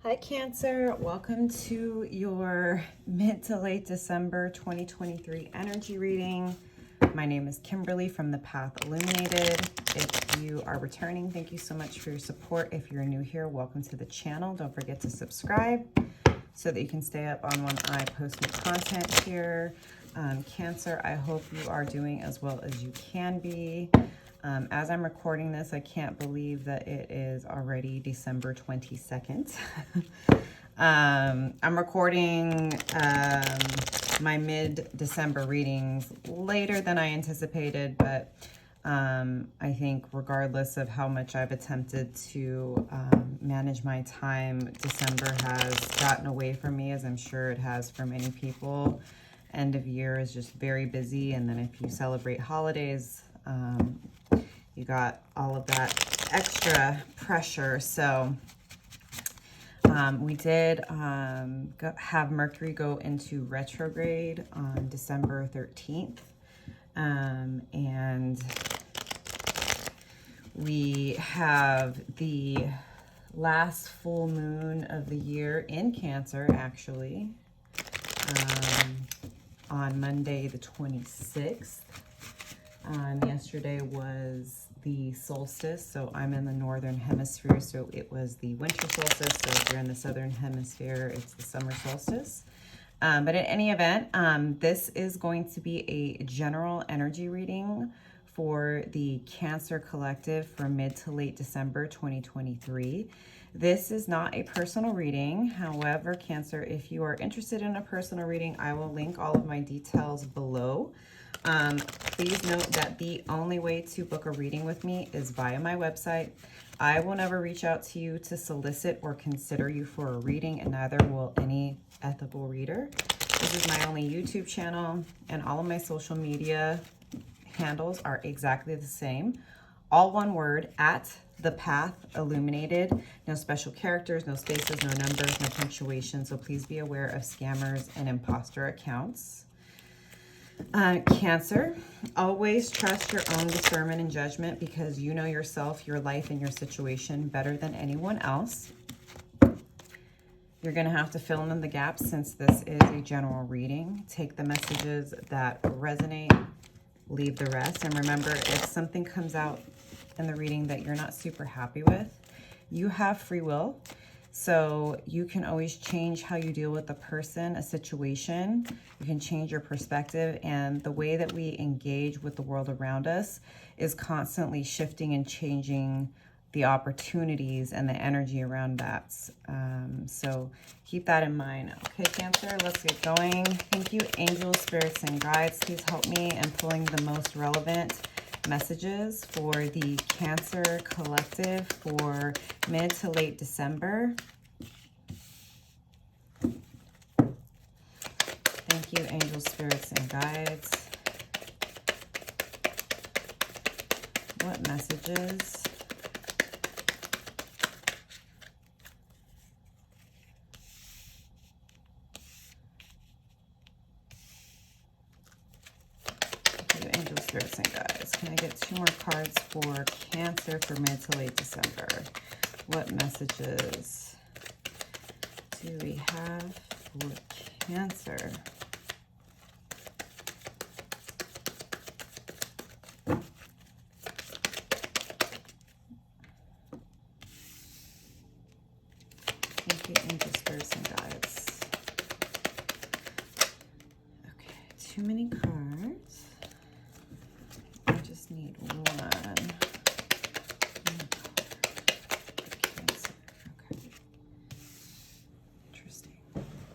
Hi Cancer, welcome to your mid to late December 2023 energy reading. My name is Kimberly from the Path Illuminated. If you are returning, thank you so much for your support. If you're new here, welcome to the channel. Don't forget to subscribe so that you can stay up on when I post new content here. Cancer, I hope you are doing as well as you can be. As I'm recording this, I can't believe that it is already December 22nd. I'm recording my mid-December readings later than I anticipated, but I think regardless of how much I've attempted to manage my time, December has gotten away from me, as I'm sure it has for many people. End of year is just very busy, and then if you celebrate holidays, you got all of that extra pressure. So we did have Mercury go into retrograde on December 13th. And we have the last full moon of the year in Cancer, actually, on Monday the 26th. Yesterday was the solstice, so I'm in the northern hemisphere, so it was the winter solstice. So if you're in the southern hemisphere, it's the summer solstice. But in any event, this is going to be a general energy reading for the Cancer Collective for mid to late December 2023. This is not a personal reading. However, Cancer, if you are interested in a personal reading, I will link all of my details below. Please note that the only way to book a reading with me is via my website. I will never reach out to you to solicit or consider you for a reading, and neither will any ethical reader. This is my only YouTube channel, and all of my social media handles are exactly the same. All one word, at the Path Illuminated. No special characters, no spaces, no numbers, no punctuation. So please be aware of scammers and imposter accounts. Cancer, always trust your own discernment and judgment because you know yourself, your life, and your situation better than anyone else. You're going to have to fill in the gaps since this is a general reading. Take the messages that resonate, leave the rest. And remember, if something comes out in the reading that you're not super happy with, you have free will. So you can always change how you deal with a person, a situation. You can change your perspective, and the way that we engage with the world around us is constantly shifting and changing the opportunities and the energy around that. So keep that in mind. Okay, Cancer, let's get going. Thank you, angels, spirits, and guides. Please help me in pulling the most relevant messages for the Cancer Collective for mid to late December. Thank you, angels, spirits, and guides. What messages? Thank you, angels, spirits, and guides. Can I get 2 more cards for Cancer for mid to late December? What messages do we have for Cancer? Thank you, angels, spirits, and guides. Okay, too many cards. I just need one.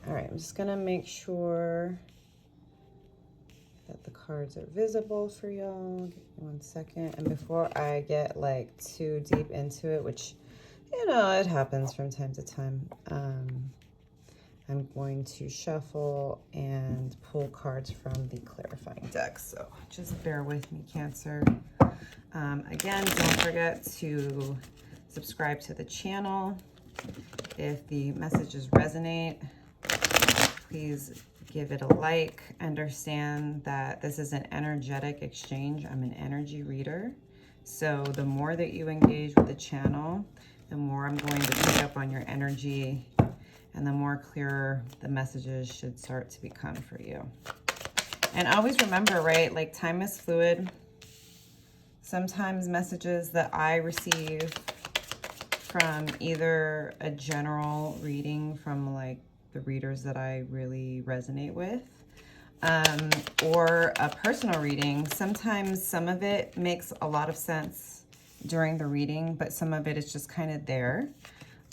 All right, I'm just gonna make sure that the cards are visible for y'all. Give me 1 second. And before I get like too deep into it, which, you know, it happens from time to time, I'm going to shuffle and pull cards from the clarifying deck. So just bear with me, Cancer. Again, don't forget to subscribe to the channel. If the messages resonate, please give it a like. Understand that this is an energetic exchange. I'm an energy reader. So the more that you engage with the channel, the more I'm going to pick up on your energy and the more clearer the messages should start to become for you. And always remember, right, like time is fluid. Sometimes messages that I receive from either a general reading from like the readers that I really resonate with, or a personal reading. Sometimes some of it makes a lot of sense during the reading, but some of it is just kind of there.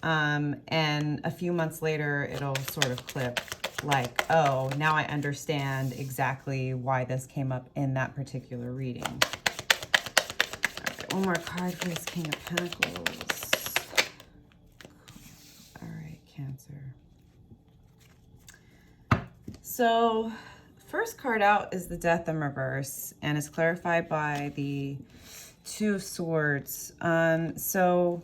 And a few months later, it'll sort of clip like, oh, now I understand exactly why this came up in that particular reading. All right, one more card for this King of Pentacles. All right, Cancer. So first card out is the Death in reverse, and it's clarified by the Two of Swords. So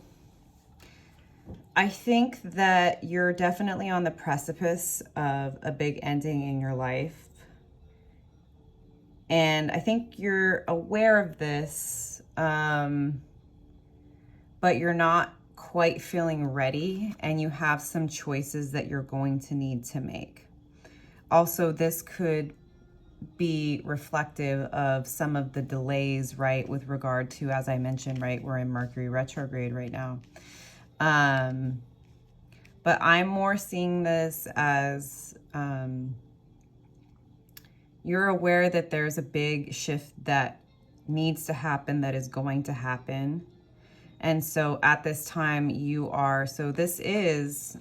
I think that you're definitely on the precipice of a big ending in your life. And I think you're aware of this, but you're not quite feeling ready, and you have some choices that you're going to need to make. Also, this could be reflective of some of the delays, right, with regard to, as I mentioned, right, we're in Mercury retrograde right now. But I'm more seeing this as you're aware that there's a big shift that needs to happen, that is going to happen. And so at this time you are, so this is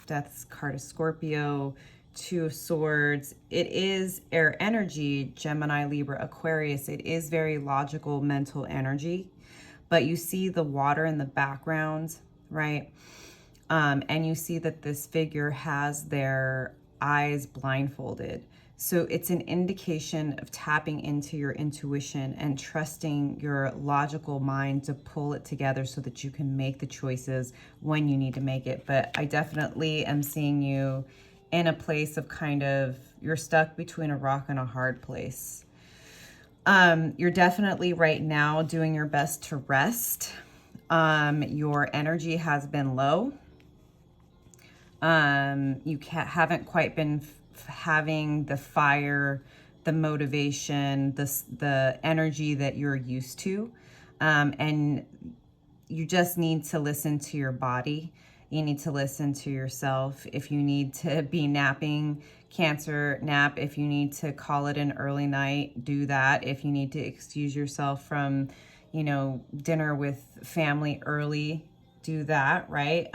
Death's card of Scorpio, Two of Swords. It is air energy, Gemini, Libra, Aquarius. It is very logical, mental energy, but you see the water in the background, right? And you see that this figure has their eyes blindfolded. So it's an indication of tapping into your intuition and trusting your logical mind to pull it together so that you can make the choices when you need to make it. But I definitely am seeing you in a place of kind of, you're stuck between a rock and a hard place. You're definitely right now doing your best to rest. Your energy has been low. You haven't quite been having the fire, the motivation, the energy that you're used to. And you just need to listen to your body. You need to listen to yourself. If you need to be napping, Cancer, nap. If you need to call it an early night, do that. If you need to excuse yourself from, you know, dinner with family early, do that, right?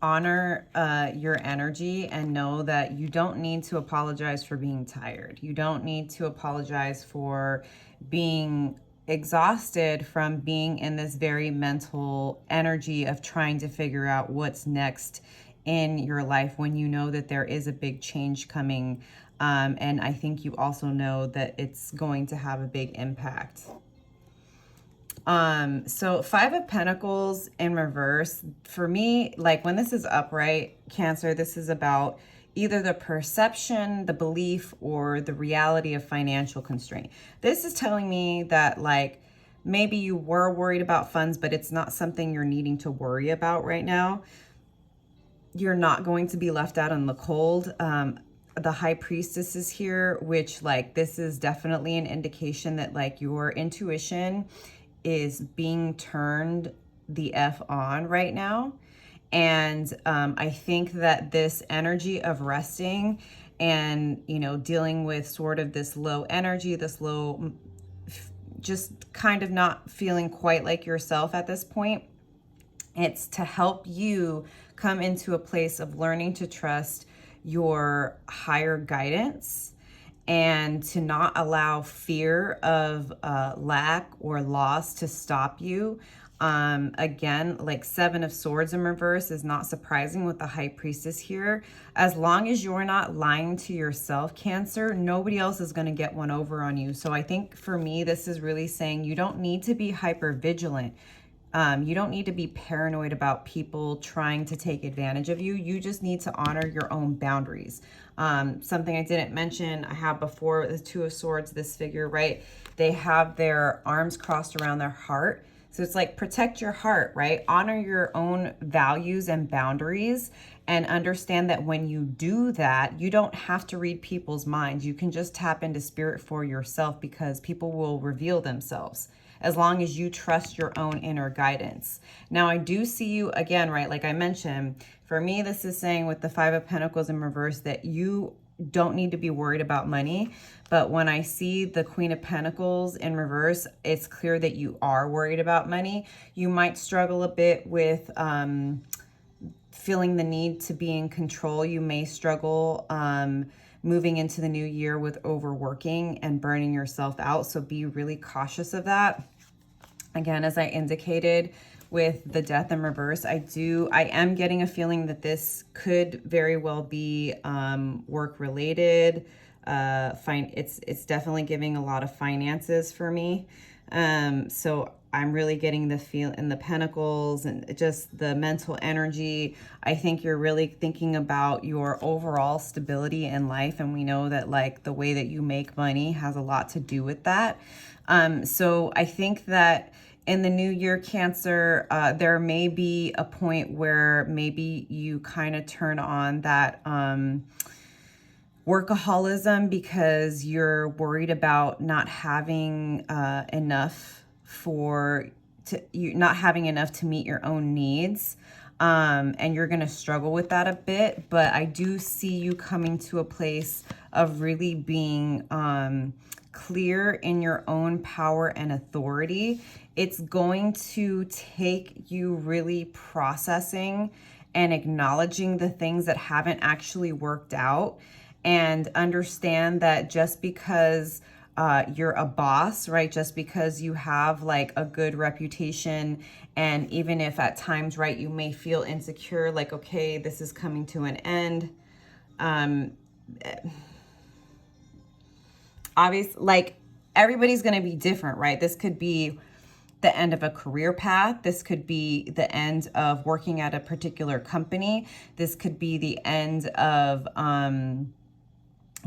Honor your energy and know that you don't need to apologize for being tired. You don't need to apologize for being exhausted from being in this very mental energy of trying to figure out what's next in your life when you know that there is a big change coming. And I think you also know that it's going to have a big impact. So Five of Pentacles in reverse, for me, like when this is upright, Cancer, this is about either the perception, the belief, or the reality of financial constraint. This is telling me that like maybe you were worried about funds, but it's not something you're needing to worry about right now. You're not going to be left out in the cold. The High Priestess is here, which like this is definitely an indication that like your intuition is being turned the F on right now. And I think that this energy of resting and, you know, dealing with sort of this low energy, this low, just kind of not feeling quite like yourself at this point, it's to help you come into a place of learning to trust your higher guidance and to not allow fear of lack or loss to stop you. Again, like Seven of Swords in reverse is not surprising with the High Priestess here. As long as you're not lying to yourself, Cancer, nobody else is going to get one over on you. So I think for me, this is really saying you don't need to be hyper vigilant. You don't need to be paranoid about people trying to take advantage of you. You just need to honor your own boundaries. Something I didn't mention, I have before the Two of Swords, this figure, right? They have their arms crossed around their heart. So it's like protect your heart, right? Honor your own values and boundaries, and understand that when you do that, you don't have to read people's minds. You can just tap into spirit for yourself, because people will reveal themselves as long as you trust your own inner guidance. Now, I do see you again, right? Like I mentioned, for me, this is saying with the Five of Pentacles in reverse that you don't need to be worried about money. But when I see the Queen of Pentacles in reverse, it's clear that you are worried about money. You might struggle a bit with feeling the need to be in control. You may struggle moving into the new year with overworking and burning yourself out. So be really cautious of that. Again, as I indicated with the Death in reverse, I am getting a feeling that this could very well be work related. It's definitely giving a lot of finances for me. So I'm really getting the feel in the Pentacles and just the mental energy. I think you're really thinking about your overall stability in life. And we know that like the way that you make money has a lot to do with that. So I think that in the new year, Cancer, there may be a point where maybe you kind of turn on that workaholism, because you're worried about not having enough not having enough to meet your own needs. And you're going to struggle with that a bit, but I do see you coming to a place of really being clear in your own power and authority. It's going to take you really processing and acknowledging the things that haven't actually worked out, and understand that just because you're a boss, right? Just because you have like a good reputation, and even if at times, right, you may feel insecure, like, okay, this is coming to an end. Obviously, like everybody's going to be different, right? This could be the end of a career path. This could be the end of working at a particular company. This could be the end of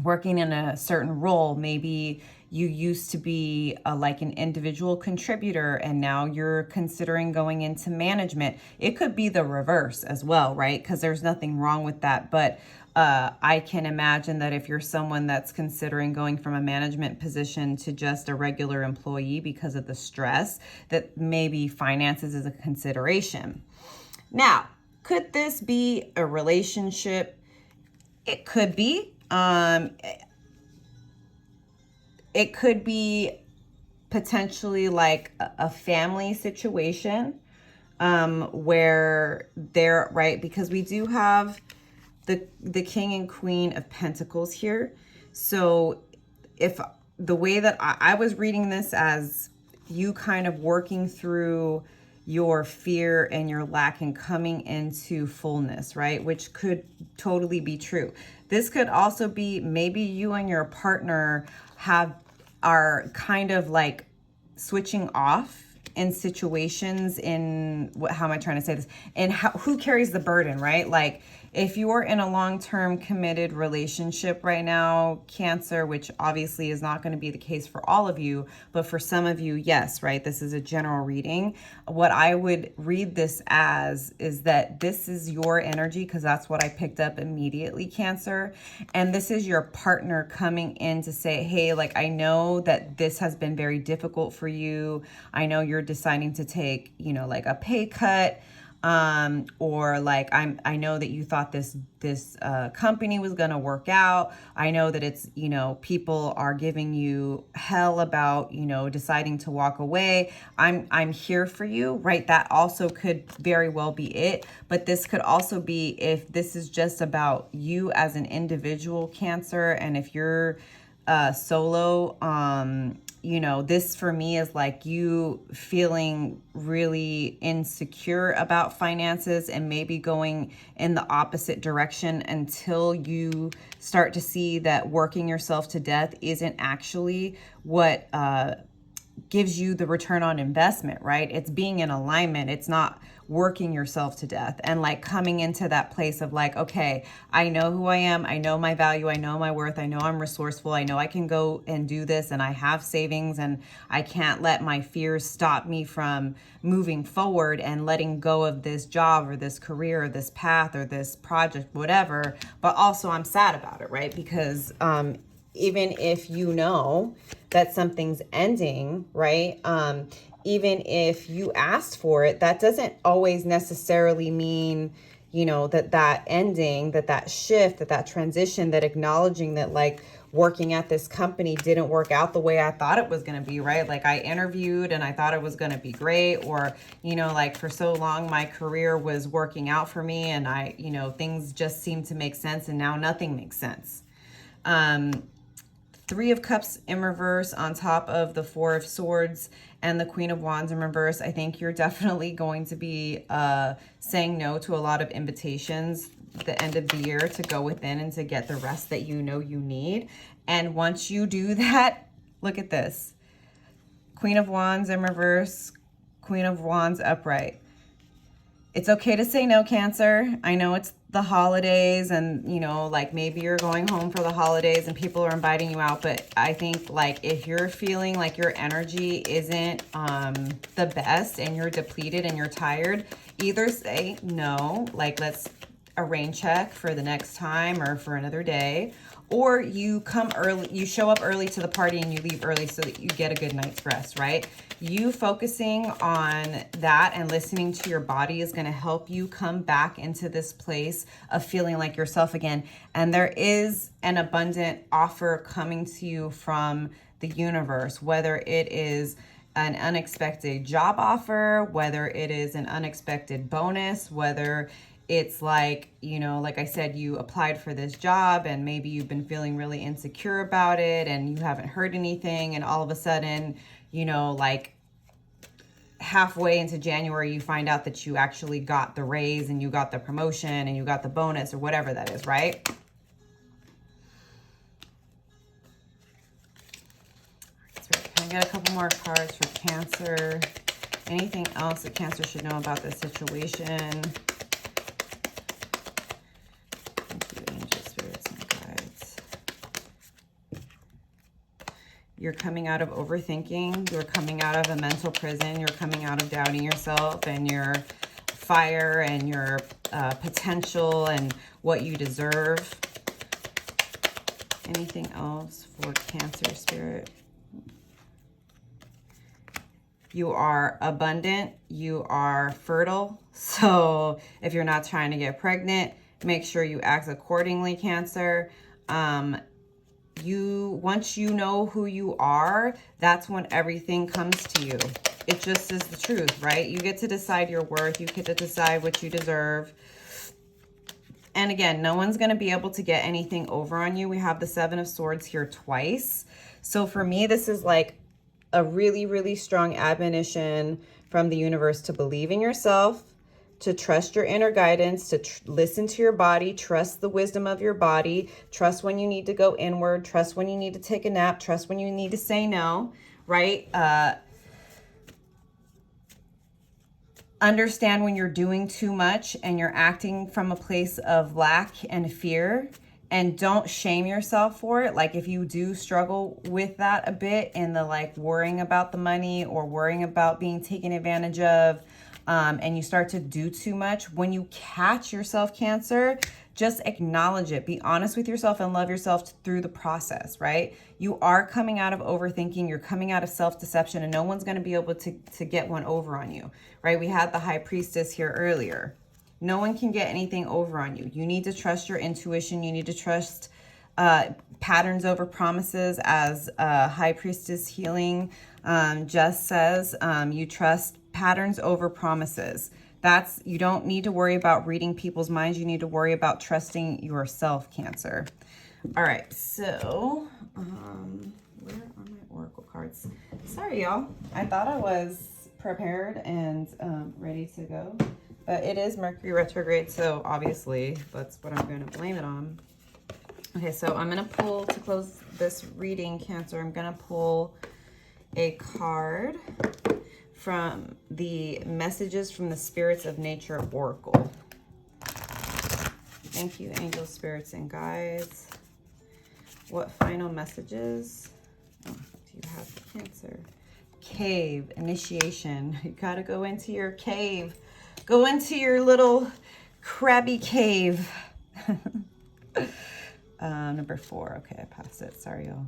working in a certain role. Maybe you used to be like an individual contributor and now you're considering going into management. It could be the reverse as well, right? Because there's nothing wrong with that. But I can imagine that if you're someone that's considering going from a management position to just a regular employee because of the stress, that maybe finances is a consideration. Now, could this be a relationship? It could be. It could be potentially like a family situation where they're, right, because we do have the King and Queen of Pentacles here. So if the way that I was reading this as you kind of working through your fear and your lack and coming into fullness, right? Which could totally be true. This could also be maybe you and your partner are kind of like switching off in situations how am I trying to say this? And who carries the burden, right? Like if you're in a long-term committed relationship right now, Cancer, which obviously is not going to be the case for all of you, but for some of you, yes, right? This is a general reading. What I would read this as is that this is your energy, because that's what I picked up immediately, Cancer. And this is your partner coming in to say, hey, like, I know that this has been very difficult for you. I know you're deciding to take, like a pay cut. Or like, I know that you thought this company was going to work out. I know that it's, people are giving you hell about, deciding to walk away. I'm here for you, right? That also could very well be it. But this could also be if this is just about you as an individual, Cancer. And if you're solo, this for me is like you feeling really insecure about finances and maybe going in the opposite direction until you start to see that working yourself to death isn't actually what gives you the return on investment, right? It's being in alignment. It's not working yourself to death, and like coming into that place of like, okay, I know who I am. I know my value. I know my worth. I know I'm resourceful. I know I can go and do this, and I have savings, and I can't let my fears stop me from moving forward and letting go of this job or this career or this path or this project, whatever. But also I'm sad about it, right? Because even if you know that something's ending, right? Even if you asked for it, that doesn't always necessarily mean, you know, that ending, that shift, that transition, that acknowledging that like working at this company didn't work out the way I thought it was going to be, right? Like I interviewed and I thought it was going to be great, or, you know, like for so long my career was working out for me and I, you know, things just seemed to make sense, and now nothing makes sense. Three of Cups in reverse on top of the Four of Swords and the Queen of Wands in reverse. I think you're definitely going to be saying no to a lot of invitations at the end of the year to go within and to get the rest that you know you need. And once you do that, look at this. Queen of Wands in reverse, Queen of Wands upright. It's okay to say no, Cancer. I know it's the holidays and, you know, like maybe you're going home for the holidays and people are inviting you out. But I think like if you're feeling like your energy isn't the best and you're depleted and you're tired, either say no, like let's a rain check for the next time or for another day, or you come early, you show up early to the party and you leave early so that you get a good night's rest, right? You focusing on that and listening to your body is going to help you come back into this place of feeling like yourself again. And there is an abundant offer coming to you from the universe, whether it is an unexpected job offer, whether it is an unexpected bonus, whether it's like, you know, like I said, you applied for this job and maybe you've been feeling really insecure about it and you haven't heard anything, and all of a sudden, you know, like halfway into January, you find out that you actually got the raise and you got the promotion and you got the bonus or whatever that is, right? Can I get a couple more cards for Cancer? Anything else that Cancer should know about this situation? You're coming out of overthinking. You're coming out of a mental prison. You're coming out of doubting yourself and your fire and your potential and what you deserve. Anything else for Cancer spirit? You are abundant. You are fertile. So if you're not trying to get pregnant, make sure you act accordingly, Cancer. Once you know who you are, that's when everything comes to you. It just is the truth, right? You get to decide your worth. You get to decide what you deserve. And again, no one's going to be able to get anything over on you. We have the Seven of Swords here twice. So for me, this is like a really, really strong admonition from the universe to believe in yourself, to trust your inner guidance, to listen to your body, trust the wisdom of your body, trust when you need to go inward, trust when you need to take a nap, trust when you need to say no, right? Understand when you're doing too much and you're acting from a place of lack and fear, and don't shame yourself for it. Like if you do struggle with that a bit in the like worrying about the money or worrying about being taken advantage of, and you start to do too much, when you catch yourself, Cancer, just acknowledge it. Be honest with yourself and love yourself through the process, right? You are coming out of overthinking. You're coming out of self-deception, and no one's going to be able to get one over on you, right? We had the High Priestess here earlier. No one can get anything over on you. You need to trust your intuition. You need to trust patterns over promises, as High Priestess healing just says. You trust patterns over promises. You don't need to worry about reading people's minds. You need to worry about trusting yourself, Cancer. All right, so where are my oracle cards? Sorry, y'all. I thought I was prepared and ready to go, but it is Mercury retrograde, so obviously that's what I'm going to blame it on. Okay, so I'm going to pull, to close this reading, Cancer, I'm going to pull a card from the Messages from the Spirits of Nature Oracle. Thank you, angels, spirits, and guides. What final messages do you have for Cancer? Cave, initiation. You gotta go into your cave. Go into your little crabby cave. Number 4. Okay, I passed it. Sorry, y'all.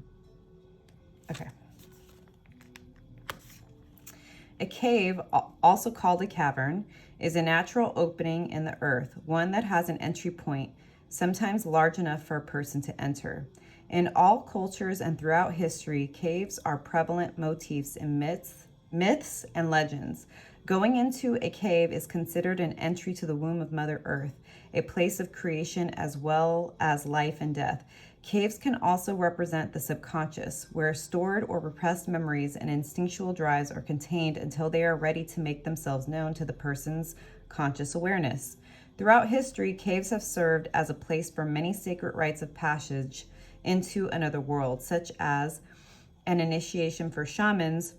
Okay. A cave, also called a cavern, is a natural opening in the earth, one that has an entry point, sometimes large enough for a person to enter. In all cultures and throughout history, caves are prevalent motifs in myths and legends. Going into a cave is considered an entry to the womb of Mother Earth, a place of creation as well as life and death. Caves can also represent the subconscious, where stored or repressed memories and instinctual drives are contained until they are ready to make themselves known to the person's conscious awareness. Throughout history, caves have served as a place for many sacred rites of passage into another world, such as an initiation for shamans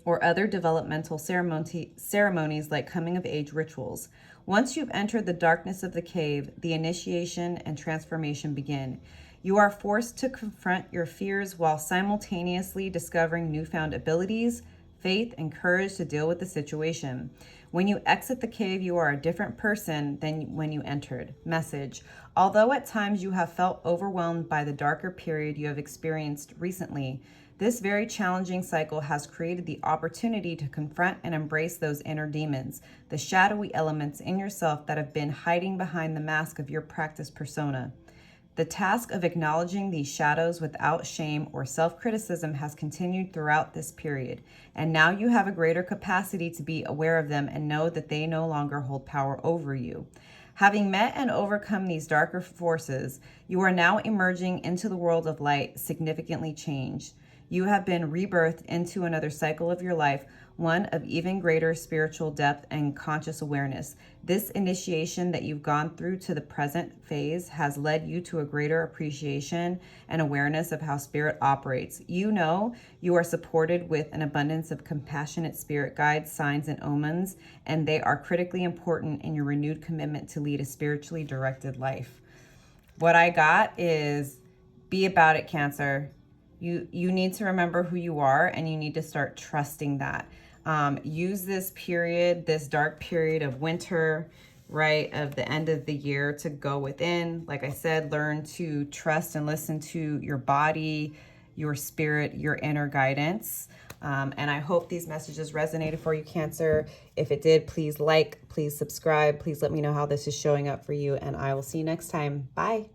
or other developmental ceremonies like coming-of-age rituals. Once you've entered the darkness of the cave, the initiation and transformation begin. You are forced to confront your fears while simultaneously discovering newfound abilities, faith, and courage to deal with the situation. When you exit the cave, you are a different person than when you entered. Message: although at times you have felt overwhelmed by the darker period you have experienced recently, this very challenging cycle has created the opportunity to confront and embrace those inner demons, the shadowy elements in yourself that have been hiding behind the mask of your practice persona. The task of acknowledging these shadows without shame or self-criticism has continued throughout this period, and now you have a greater capacity to be aware of them and know that they no longer hold power over you. Having met and overcome these darker forces, you are now emerging into the world of light, significantly changed. You have been rebirthed into another cycle of your life, one of even greater spiritual depth and conscious awareness. This initiation that you've gone through to the present phase has led you to a greater appreciation and awareness of how spirit operates. You know you are supported with an abundance of compassionate spirit guides, signs, and omens, and they are critically important in your renewed commitment to lead a spiritually directed life. What I got is, be about it, Cancer. You need to remember who you are, and you need to start trusting that. Use this period, this dark period of winter, right, of the end of the year, to go within. Like I said, learn to trust and listen to your body, your spirit, your inner guidance. And I hope these messages resonated for you, Cancer. If it did, please like, please subscribe. Please let me know how this is showing up for you, and I will see you next time. Bye.